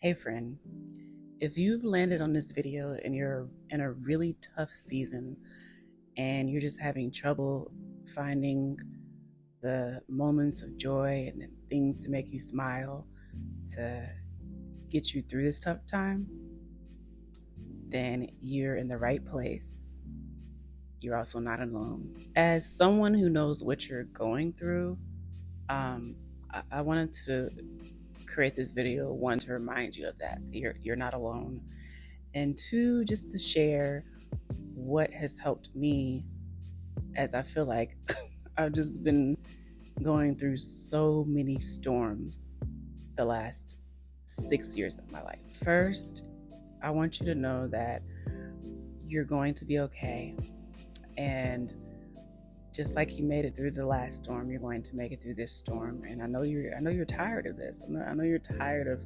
Hey friend, if you've landed on this video and you're in a really tough season and you're just having trouble finding the moments of joy and things to make you smile to get you through this tough time, then you're in the right place. You're also not alone. As someone who knows what you're going through, I wanted to create this video, one, to remind you of that you're not alone, and two, just to share what has helped me, as I feel like I've just been going through so many storms the last 6 years of my life. First, I want you to know that you're going to be okay, and just like you made it through the last storm, you're going to make it through this storm. And I know you're tired of this. I know you're tired of,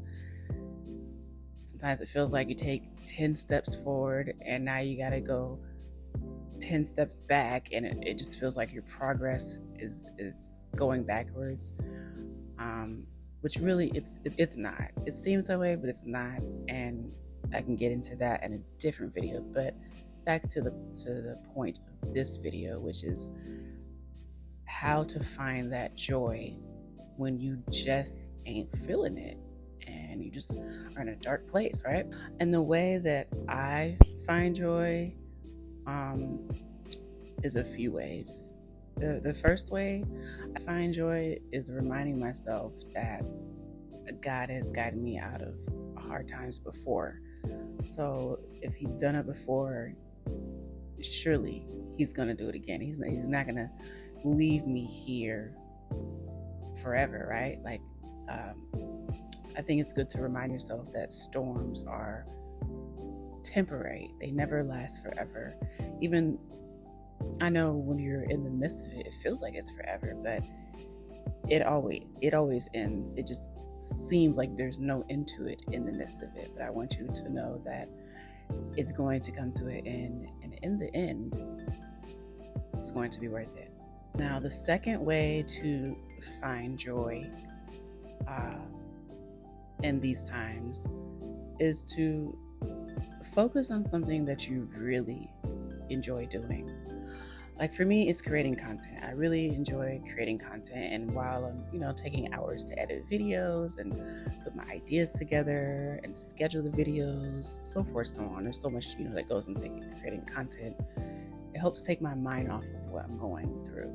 sometimes it feels like you take 10 steps forward and now you got to go 10 steps back, and it just feels like your progress is going backwards, which really it's not. It seems that way, but it's not, and I can get into that in a different video. But back to the point of this video, which is how to find that joy when you just ain't feeling it and you just are in a dark place, right? And the way that I find joy is a few ways. The first way I find joy is reminding myself that God has gotten me out of hard times before. So if he's done it before, surely he's gonna do it again. He's not gonna leave me here forever, right? Like, I think it's good to remind yourself that storms are temporary. They never last forever. Even, I know when you're in the midst of it, it feels like it's forever, but it always ends. It just seems like there's no end to it in the midst of it. But I want you to know that it's going to come to an end, and in the end, it's going to be worth it. Now, the second way to find joy in these times is to focus on something that you really enjoy doing. Like for me, it's creating content. I really enjoy creating content, and while I'm, taking hours to edit videos and put my ideas together and schedule the videos, so forth, so on. There's so much, that goes into creating content. It helps take my mind off of what I'm going through.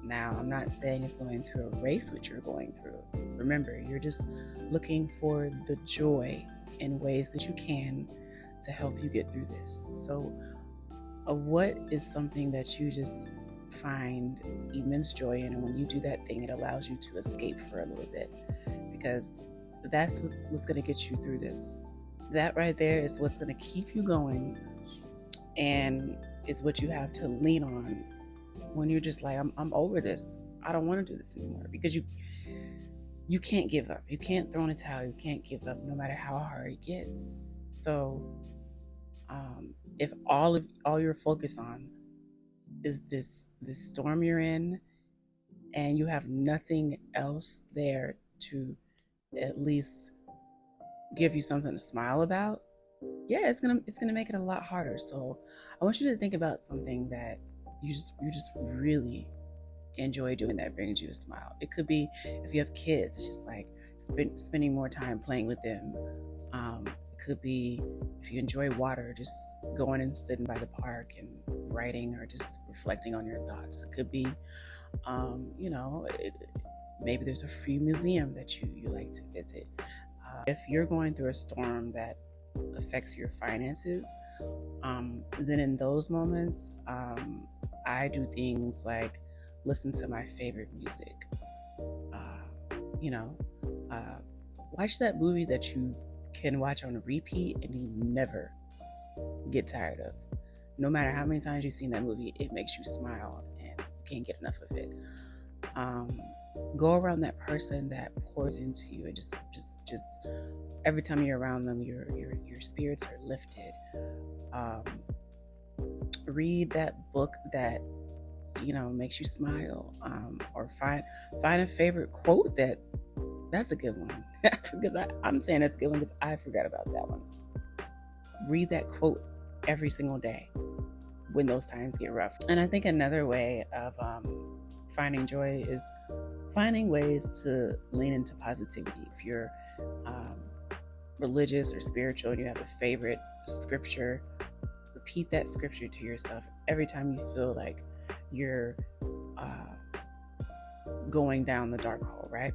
Now, I'm not saying it's going to erase what you're going through. Remember, you're just looking for the joy in ways that you can to help you get through this. So, what is something that you just find immense joy in, and when you do that thing, it allows you to escape for a little bit, because that's what's going to get you through this. That right there is what's going to keep you going, and is what you have to lean on when you're just like, I'm over this. I don't want to do this anymore, because you can't give up. You can't throw in a towel. You can't give up no matter how hard it gets. So if all you're focused on is this storm you're in, and you have nothing else there to at least give you something to smile about, yeah, it's gonna make it a lot harder. So I want you to think about something that you just really enjoy doing that brings you a smile. It could be, if you have kids, just like spending more time playing with them. It could be, if you enjoy water, just going and sitting by the park and writing or just reflecting on your thoughts. It could be, maybe there's a free museum that you like to visit. If you're going through a storm that affects your finances, then in those moments, I do things like listen to my favorite music. Watch that movie that you can watch on repeat and you never get tired of. No matter how many times you've seen that movie, it makes you smile and you can't get enough of it. Go around that person that pours into you, and just every time you're around them, your spirits are lifted. Read that book that makes you smile, or find a favorite quote that That's a good one. Because I'm saying that's a good one because I forgot about that one. Read that quote every single day when those times get rough. And I think another way of finding joy is finding ways to lean into positivity. If you're religious or spiritual and you have a favorite scripture, repeat that scripture to yourself every time you feel like you're going down the dark hole, right?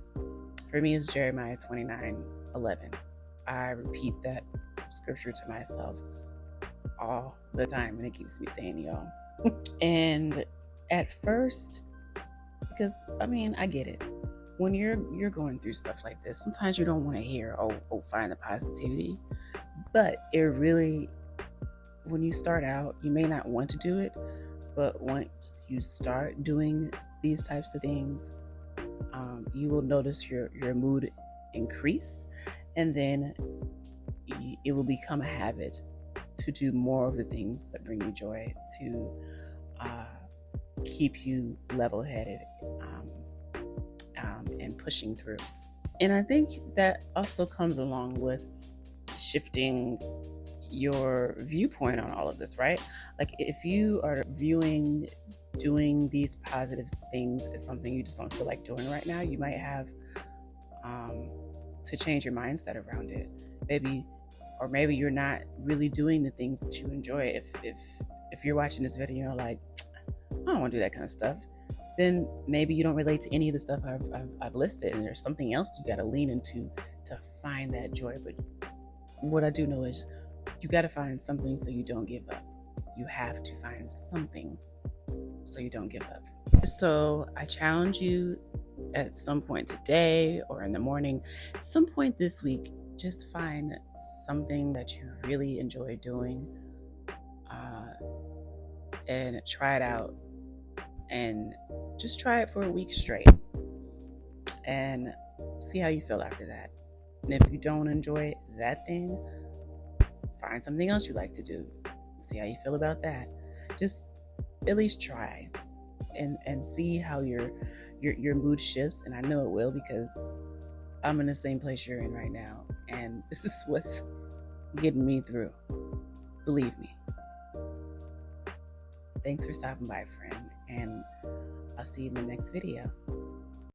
For me, it's Jeremiah 29:11. I repeat that scripture to myself all the time, and it keeps me sane, y'all. And at first, because I get it. When you're going through stuff like this, sometimes you don't want to hear, oh, find the positivity. But it really, when you start out, you may not want to do it, but once you start doing these types of things, you will notice your mood increase, and then it will become a habit to do more of the things that bring you joy, to keep you level-headed and pushing through. And I think that also comes along with shifting your viewpoint on all of this, right? Like if you are viewing doing these positive things as something you just don't feel like doing right now, you might have to change your mindset around it. Maybe you're not really doing the things that you enjoy. If you're watching this video and you're like, I don't want to do that kind of stuff, then maybe you don't relate to any of the stuff I've listed, and there's something else you got to lean into to find that joy. But what I do know is you got to find something so you don't give up. You have to find something so you don't give up. So I challenge you at some point today or in the morning, some point this week, just find something that you really enjoy doing and try it out, and just try it for a week straight and see how you feel after that. And if you don't enjoy that thing, find something else you like to do. See how you feel about that. Just at least try and see how your mood shifts. And I know it will, because I'm in the same place you're in right now, and this is what's getting me through. Believe me. Thanks for stopping by, friend, and I'll see you in the next video.